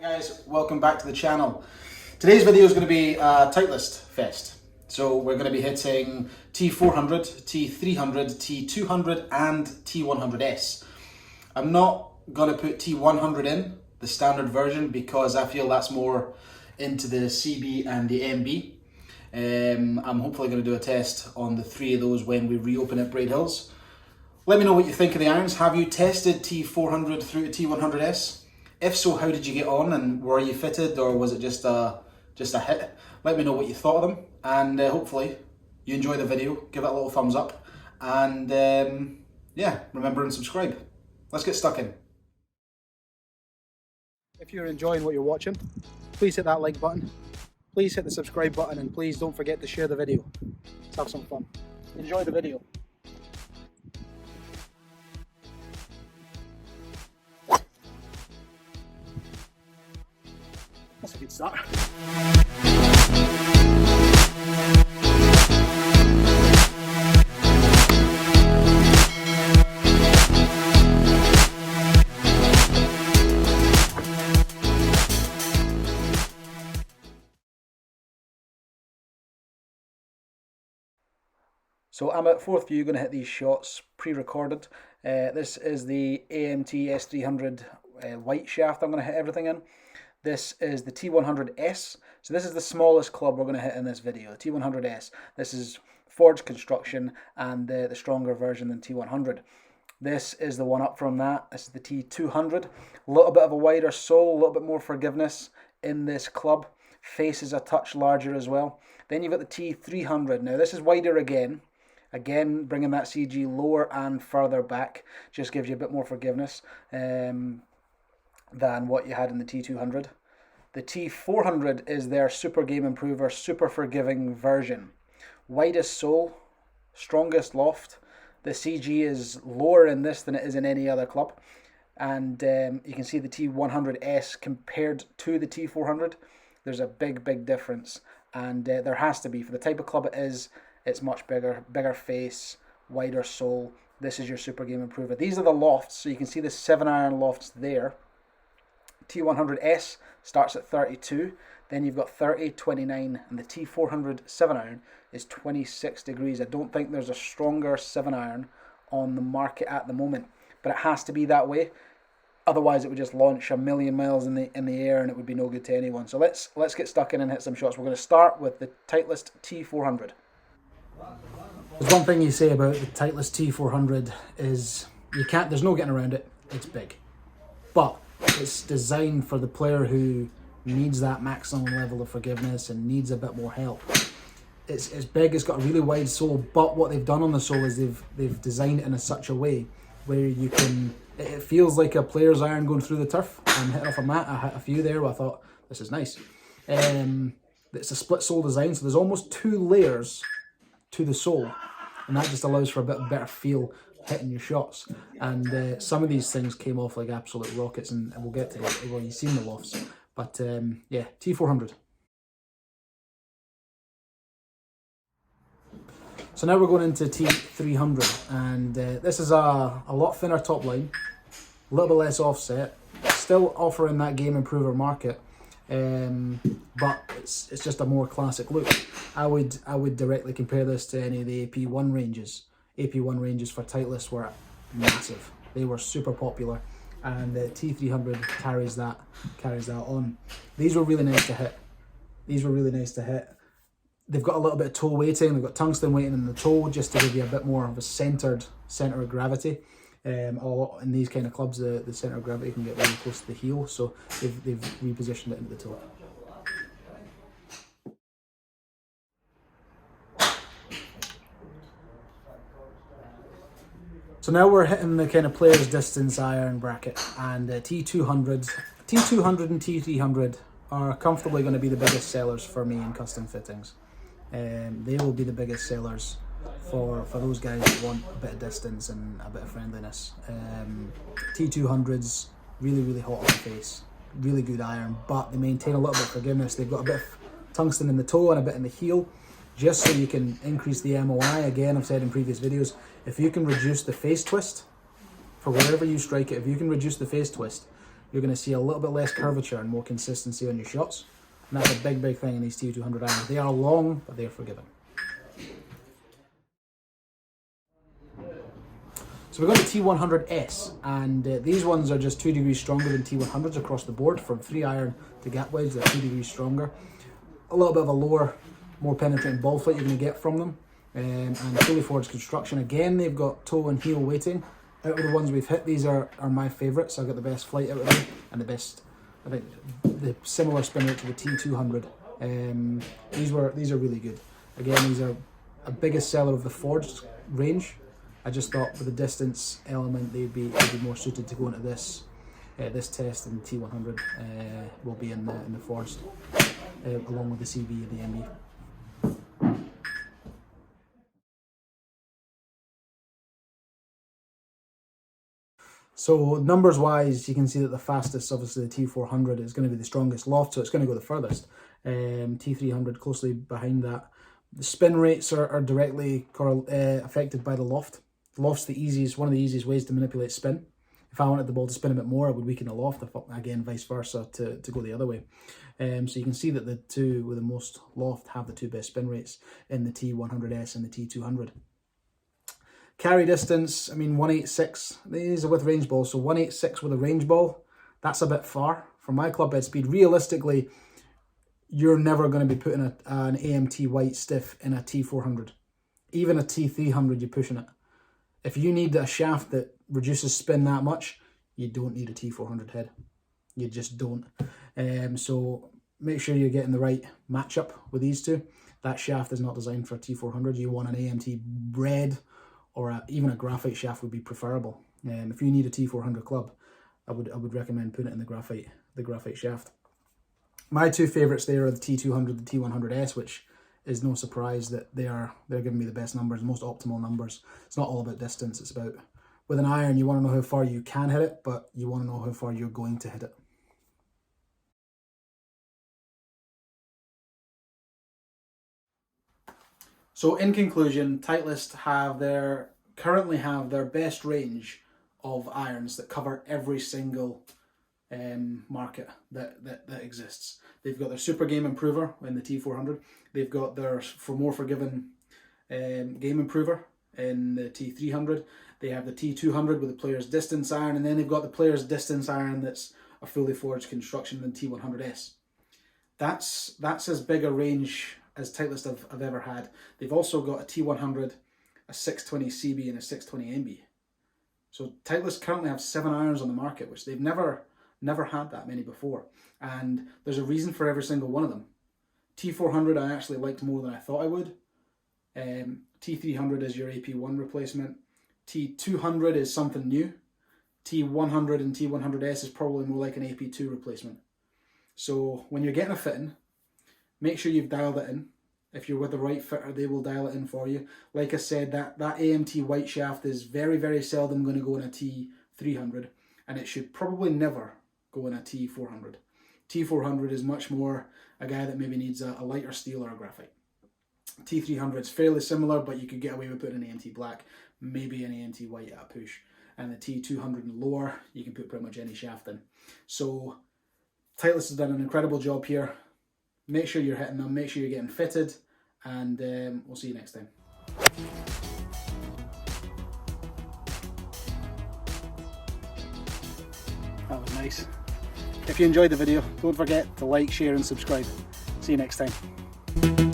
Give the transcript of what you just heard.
Guys, welcome back to the channel. Today's video is going to be a Titleist fest. So we're going to be hitting T400, T300, T200 and T100S. I'm not going to put T100 in, the standard version, because I feel that's more into the CB and the MB. I'm hopefully going to do a test on the three of those when we reopen at Braid Hills. Let me know what you think of the irons. Have you tested T400 through to T100S? If so, how did you get on, and were you fitted, or was it just a hit? Let me know what you thought of them, and hopefully you enjoy the video. Give it a little thumbs up, and yeah, remember and subscribe. Let's get stuck in. If you're enjoying what you're watching, please hit that like button, please hit the subscribe button, and please don't forget to share the video. Let's have some fun. Enjoy the video. That's a good start. So I'm at fourth view, going to hit these shots pre-recorded. This is the AMT S300 white shaft I'm going to hit everything in. This is the T100S. So this is the smallest club we're going to hit in this video, the T100S. This is forged construction and the stronger version than T100. This is the one up from that. This is the T200. A little bit of a wider sole, a little bit more forgiveness in this club. Face is a touch larger as well. Then you've got the T300. Now this is wider again. Again, bringing that CG lower and further back. Just gives you a bit more forgiveness than what you had in the T200. The T400 is their super game improver, super forgiving version. Widest sole, strongest loft. The CG is lower in this than it is in any other club. And you can see the T100S compared to the T400. There's a big difference. And there has to be. For the type of club it is, it's much bigger face, wider sole. This is your super game improver. These are the lofts, so you can see the 7-iron lofts there. T100S starts at 32, then you've got 30, 29, and the T400 7-iron is 26 degrees. I don't think there's a stronger 7-iron on the market at the moment, but it has to be that way. Otherwise, it would just launch a million miles in the air, and it would be no good to anyone. So let's get stuck in and hit some shots. We're going to start with the Titleist T400. There's one thing you say about the Titleist T400 is there's no getting around it. It's big, but it's designed for the player who needs that maximum level of forgiveness and needs a bit more help. It's big, it's got a really wide sole, but what they've done on the sole is they've designed it in such a way where you can, it feels like a player's iron going through the turf. I'm hitting off a mat, I hit a few there, but I thought, this is nice. It's a split sole design, so there's almost 2 layers to the sole, and that just allows for a bit better feel hitting your shots. And some of these things came off like absolute rockets, and we'll get to that. Well, you've seen the lofts, but yeah, T400. So now we're going into T300, and this is a lot thinner top line, a little bit less offset, still offering that game improver market, but it's just a more classic look. I would directly compare this to any of the AP1 ranges. AP1 ranges for Titleist were massive. They were super popular, and the T300 carries that on. These were really nice to hit. They've got a little bit of toe weighting. They've got tungsten weighting in the toe just to give you a bit more of a centre of gravity. In these kind of clubs, the centre of gravity can get really close to the heel, so they've repositioned it into the toe. So now we're hitting the kind of player's distance iron bracket, and T200 and T300 are comfortably going to be the biggest sellers for me in custom fittings. They will be the biggest sellers for those guys who want a bit of distance and a bit of friendliness. T200's really hot on the face, really good iron, but they maintain a little bit of forgiveness. They've got a bit of tungsten in the toe and a bit in the heel, just so you can increase the MOI. Again, I've said in previous videos, if you can reduce the face twist for wherever you strike it, if you can reduce the face twist, you're going to see a little bit less curvature and more consistency on your shots. And that's a big, big thing in these T200 irons. They are long, but they're forgiving. So we've got the T100S, and these ones are just 2 degrees stronger than T100s across the board. From free iron to gap wedge, they're 2 degrees stronger. A little bit of a lower, more penetrating ball flight you're going to get from them. And fully forged construction. Again, they've got toe and heel weighting. Out of the ones we've hit, these are my favourites. I've got the best flight out of them, and the best, I think, the similar spin rate to the T200. These are really good. Again, these are a biggest seller of the forged range. I just thought with the distance element, they'd be more suited to go into this test, and T100 will be in the forged, along with the CB and the MB. So numbers wise, you can see that the fastest, obviously the T400 is going to be the strongest loft, so it's going to go the furthest. T300 closely behind that. The spin rates are directly affected by the loft. The loft's the easiest, one of the easiest ways to manipulate spin. If I wanted the ball to spin a bit more, I would weaken the loft. Again, vice versa to go the other way. So you can see that the two with the most loft have the two best spin rates in the T100S and the T200. Carry distance, I mean 186, these are with range balls, so 186 with a range ball, that's a bit far. For my club head speed, realistically, you're never going to be putting an AMT white stiff in a T400. Even a T300, you're pushing it. If you need a shaft that reduces spin that much, you don't need a T400 head. You just don't. So make sure you're getting the right matchup with these two. That shaft is not designed for a T400. You want an AMT red, or even a graphite shaft would be preferable. If you need a T400 club, I would recommend putting it in the graphite shaft. My two favourites there are the T200, the T100S, which is no surprise that they're giving me the best numbers, most optimal numbers. It's not all about distance. It's about, with an iron, you want to know how far you can hit it, but you want to know how far you're going to hit it. So in conclusion, Titleist currently have their best range of irons that cover every single market that exists. They've got their Super Game Improver in the T400. They've got their more forgiving Game Improver in the T300. They have the T200 with the Player's Distance iron, and then they've got the Player's Distance iron that's a fully forged construction than T100S. That's as big a range as Titleist have ever had. They've also got a T100, a 620 CB, and a 620 MB. So Titleist currently have 7 irons on the market, which they've never had that many before. And there's a reason for every single one of them. T400 I actually liked more than I thought I would. T300 is your AP1 replacement. T200 is something new. T100 and T100S is probably more like an AP2 replacement. So when you're getting a fitting, make sure you've dialed it in. If you're with the right fitter, they will dial it in for you. Like I said, that AMT white shaft is very, very seldom going to go in a T300, and it should probably never go in a T400. T400 is much more a guy that maybe needs a lighter steel or a graphite. T300 is fairly similar, but you could get away with putting an AMT black, maybe an AMT white at a push. And the T200 and lower, you can put pretty much any shaft in. So Titleist has done an incredible job here. Make sure you're hitting them, make sure you're getting fitted, and we'll see you next time. That was nice. If you enjoyed the video, don't forget to like, share and subscribe. See you next time.